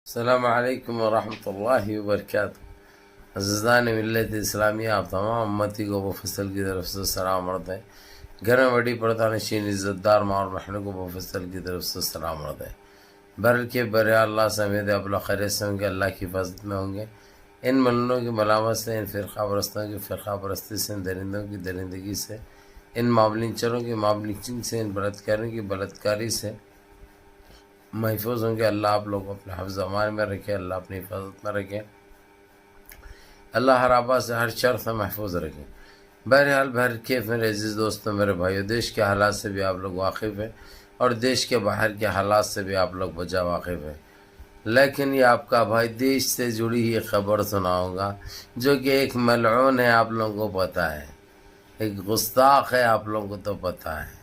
السلام علیکم ورحمۃ اللہ وبرکاتہ۔ عزیزان ملت اسلامیہ، آپ تمام امتی کو مفصل کی طرف سے سلام عرض ہے۔ گھر میں بڑی پردہ نشین عزت دار ماں اور بہنوں کو مفصل کی طرف سے سلام عرض ہے۔ بلکہ برے اللہ سمیت ابلا خیریت سے ہوں گے، اللہ کی حفاظت میں ہوں گے۔ ان ملنوں کی ملامت سے، ان فرقہ پرستوں کی فرقہ پرستی سے، ان درندوں کی درندگی سے، ان معاملینچروں کی معاملینچنگ سے، ان بلاتکاروں کی بلاتکاری سے محفوظ ہوں گے۔ اللہ آپ لوگ کو اپنے حفظ امان میں رکھے، اللہ اپنی حفاظت میں رکھے، اللہ ہر آبا سے ہر شر سے محفوظ رکھے۔ بہرحال کیف میرے عزیز دوستوں، میرے بھائیو، دیش کے حالات سے بھی آپ لوگ واقف ہیں اور دیش کے باہر کے حالات سے بھی آپ لوگ بجا واقف ہیں، لیکن یہ آپ کا بھائی دیش سے جڑی ہوئی خبر سناؤں گا جو کہ ایک ملعون ہے، آپ لوگوں کو پتہ ہے، ایک گستاخ ہے، آپ لوگوں کو تو پتہ ہے،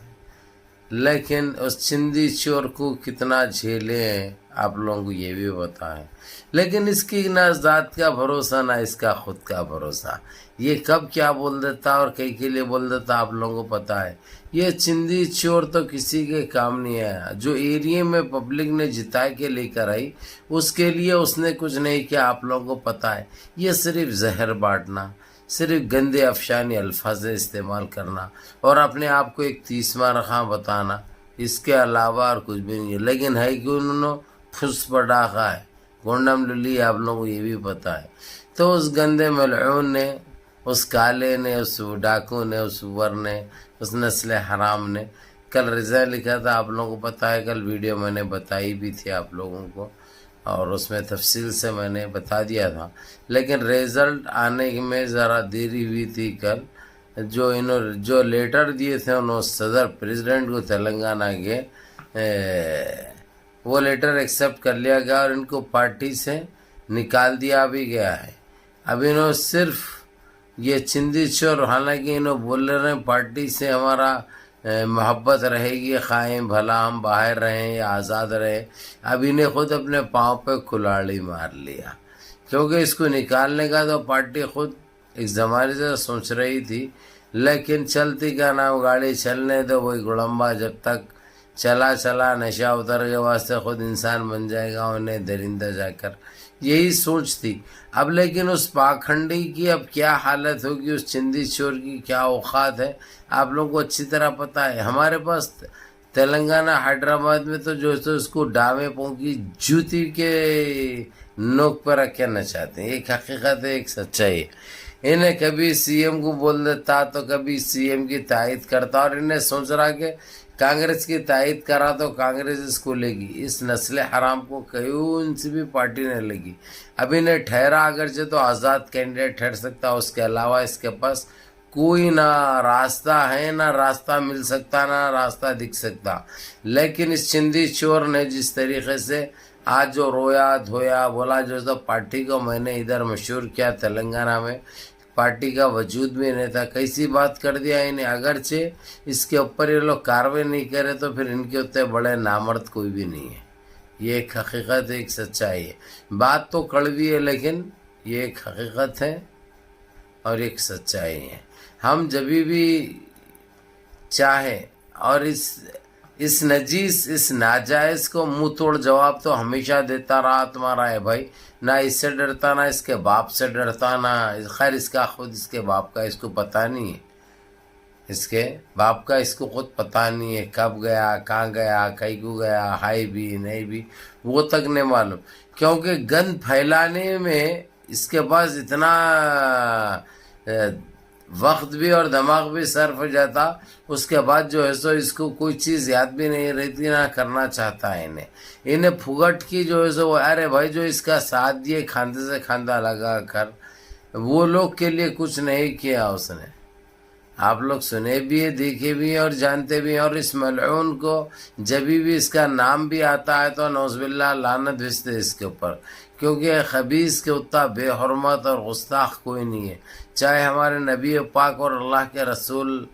لیکن اس چندی چور کو کتنا جھیلے ہیں آپ لوگوں کو یہ بھی پتہ ہے، لیکن اس کی نہ ذات کا بھروسہ نہ اس کا خود کا بھروسہ، یہ کب کیا بول دیتا اور کئی کے لیے بول دیتا آپ لوگوں کو پتہ ہے۔ یہ چندی چور تو کسی کے کام نہیں آیا، جو ایریے میں پبلک نے جتا کے لے کر آئی اس کے لیے اس نے کچھ نہیں کیا، آپ لوگوں کو پتہ ہے۔ یہ صرف زہر بانٹنا، صرف گندے افشانی الفاظ استعمال کرنا اور اپنے آپ کو ایک تیسواں رخاں بتانا، اس کے علاوہ اور کچھ بھی نہیں ہے۔ لیکن ہے کہ انہوں نے پھس پٹاخا ہے، گونڈم للی، آپ لوگوں کو یہ بھی پتہ ہے۔ تو اس گندے ملعون نے، اس کالے نے، اس ڈاکو نے، اس ور نے، اس نسل حرام نے کل رضا لکھا تھا، آپ لوگوں کو پتہ ہے، کل ویڈیو میں نے بتائی بھی تھی آپ لوگوں کو اور اس میں تفصیل سے میں نے بتا دیا تھا، لیکن ریزلٹ آنے میں ذرا دیری ہوئی تھی۔ کل جو لیٹر دیے تھے انہوں صدر پریزیڈنٹ کو تلنگانہ کے، وہ لیٹر ایکسیپٹ کر لیا گیا اور ان کو پارٹی سے نکال دیا بھی گیا ہے۔ اب انہوں صرف یہ چندی چور، حالانکہ انہوں بول رہے ہیں پارٹی سے ہمارا محبت رہے گی، قائم بھلا ہم باہر رہیں یا آزاد رہیں، اب انہیں خود اپنے پاؤں پہ کلاڑی مار لیا، کیونکہ اس کو نکالنے کا تو پارٹی خود ایک زمانے سے سوچ رہی تھی، لیکن چلتی کا نام گاڑی چلنے دو، وہی گڑمبا جب تک چلا نشہ اتر کے واسطے خود انسان بن جائے گا، انہیں درندہ جا کر یہی سوچ تھی۔ اب لیکن اس پاکھنڈی کی اب کیا حالت ہوگی، اس چندی چور کی کیا اوقات ہے، آپ لوگوں کو اچھی طرح پتہ ہے۔ ہمارے پاس تلنگانہ حیدرآباد میں تو جو اس کو ڈاوے پونکی جوتی کے نوک پر رکھ کے نچاتے ہیں، ایک حقیقت ہے، ایک سچائی ہے۔ انہیں کبھی سی ایم کو بول دیتا تو کبھی سی ایم کی تائید کرتا، اور انہیں سوچ رہا کہ کانگریس کی تائید کرا تو کانگریس اس کو لے گی، اس نسل حرام کو کون سی بھی پارٹی نے لگی۔ اب انہیں ٹھہرا اگرچہ تو آزاد کینڈیڈیٹ ٹھہر سکتا، اس کے علاوہ اس کے پاس کوئی نہ راستہ ہے، نہ راستہ مل سکتا، نہ راستہ دکھ سکتا۔ لیکن اس چندی چور نے جس طریقے سے آج جو رویا دھویا بولا، جو تو پارٹی کو میں نے ادھر مشہور کیا تلنگانہ میں، پارٹی کا وجود بھی نہیں تھا، کیسی بات کر دیا انہیں۔ اگرچہ اس کے اوپر یہ لوگ کاروائی نہیں کرے تو پھر ان کے اتنے بڑے نامرد کوئی بھی نہیں ہے، یہ ایک حقیقت ہے، ایک سچائی ہے۔ بات تو کڑوی ہے لیکن یہ ایک حقیقت ہے اور ایک سچائی ہے۔ ہم جب بھی چاہیں اور اس نجیس، اس ناجائز کو منہ توڑ جواب تو ہمیشہ دیتا رہا تمہارا ہے بھائی، نہ اس سے ڈرتا، نہ اس کے باپ سے ڈرتا، نہ خیر اس کا خود اس کے باپ کا اس کو پتہ نہیں ہے، اس کے باپ کا اس کو خود پتہ نہیں ہے، کب گیا، کہاں گیا، کہیں کو گیا، ہائی بھی نہیں بھی وہ تک نہیں معلوم، کیونکہ گند پھیلانے میں اس کے پاس اتنا وقت بھی اور دماغ بھی صرف ہو جاتا، اس کے بعد جو ہے سو اس کو کوئی چیز یاد بھی نہیں رہتی، نہ کرنا چاہتا ہے انہیں پھگٹ کی جو ہے سو، ارے بھائی جو اس کا ساتھ دیے کھاندے سے کھاندہ لگا کر، وہ لوگ کے لیے کچھ نہیں کیا اس نے۔ آپ لوگ سنے بھی ہیں، دیکھے بھی ہیں اور جانتے بھی ہیں، اور اس ملعون کو جب بھی اس کا نام بھی آتا ہے تو نعوذ باللہ لعنت بھیجتے اس کے اوپر، کیونکہ خبیث کے اتنا بے حرمت اور گستاخ کوئی نہیں ہے، چاہے ہمارے نبی پاک اور اللہ کے رسول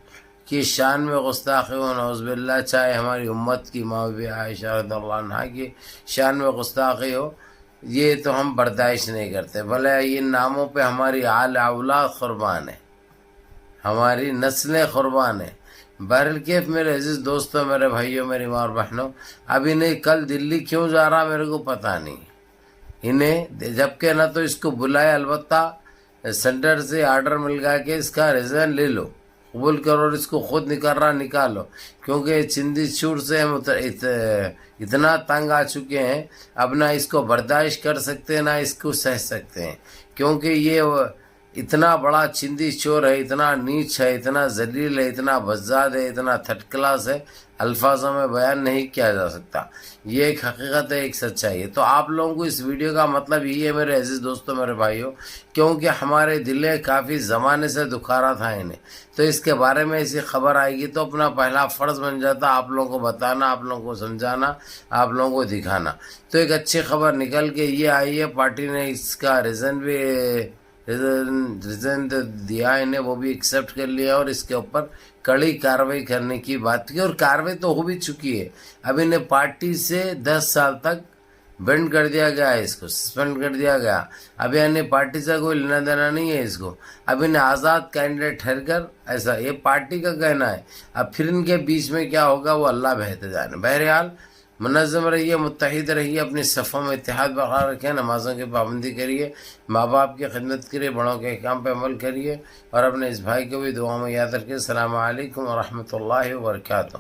کی شان میں گستاخی ہو نعوذ باللہ، چاہے ہماری امت کی ماں بی عائشہ رضی اللہ عنہا کی شان میں گستاخی ہو، یہ تو ہم برداشت نہیں کرتے، بھلے ان ناموں پہ ہماری آل اولاد قربان ہے، ہماری نسلیں قربان ہیں۔ بہرکیف میرے عزیز دوستوں، میرے بھائیوں، میری ماں اور بہنوں، ابھی نہیں کل دلی کیوں جا رہا میرے کو پتہ نہیں، انہیں جبکہ نہ تو اس کو بلائے، البتہ سینٹر سے آرڈر مل گیا کہ اس کا ریزائن لے لو، قبول کرو اور اس کو خود نکالو، کیونکہ چندی چور سے ہم اتنا تنگ آ چکے ہیں، اب نہ اس کو برداشت کر سکتے نہ اس کو سہ سکتے ہیں، کیونکہ یہ اتنا بڑا چندی چور ہے، اتنا نیچ ہے، اتنا ذلیل ہے، اتنا بزاد ہے، اتنا تھرڈ کلاس ہے، الفاظوں میں بیان نہیں کیا جا سکتا۔ یہ ایک حقیقت ہے، ایک سچائی ہے۔ تو آپ لوگوں کو اس ویڈیو کا مطلب یہی ہے میرے عزیز دوستوں، میرے بھائیوں، کیونکہ ہمارے دلیں کافی زمانے سے دکھا رہا تھا انہیں، تو اس کے بارے میں ایسی خبر آئے گی تو اپنا پہلا فرض بن جاتا آپ لوگوں کو بتانا، آپ لوگوں کو سمجھانا، آپ لوگوں کو دکھانا۔ تو ایک اچھی خبر نکل کے یہ آئی ہے، پارٹی نے اس کا ریزن دیا انہیں، وہ بھی ایکسیپٹ کر لیا اور اس کے اوپر کڑی کاروائی کرنے کی بات کی، اور کاروائی تو ہو بھی چکی ہے۔ اب انہیں پارٹی سے 10 سال تک بینڈ کر دیا گیا ہے، اس کو سسپینڈ کر دیا گیا۔ اب یعنی پارٹی سے کوئی لینا دینا نہیں ہے اس کو، اب انہیں آزاد کینڈیڈیٹ ٹھہر کر، ایسا یہ پارٹی کا کہنا ہے۔ اب پھر ان کے بیچ میں کیا ہوگا وہ اللہ بہتر جانے۔ بہرحال منظم رہیے، متحد رہیے، اپنی صفوں میں اتحاد برقرار رکھیں، نمازوں کی پابندی کریے، ماں باپ کی خدمت کریے، بڑوں کے احکام پہ عمل کریے، اور اپنے اس بھائی کو بھی دعاؤں میں یاد رکھیے۔ السلام علیکم ورحمۃ اللہ وبرکاتہ۔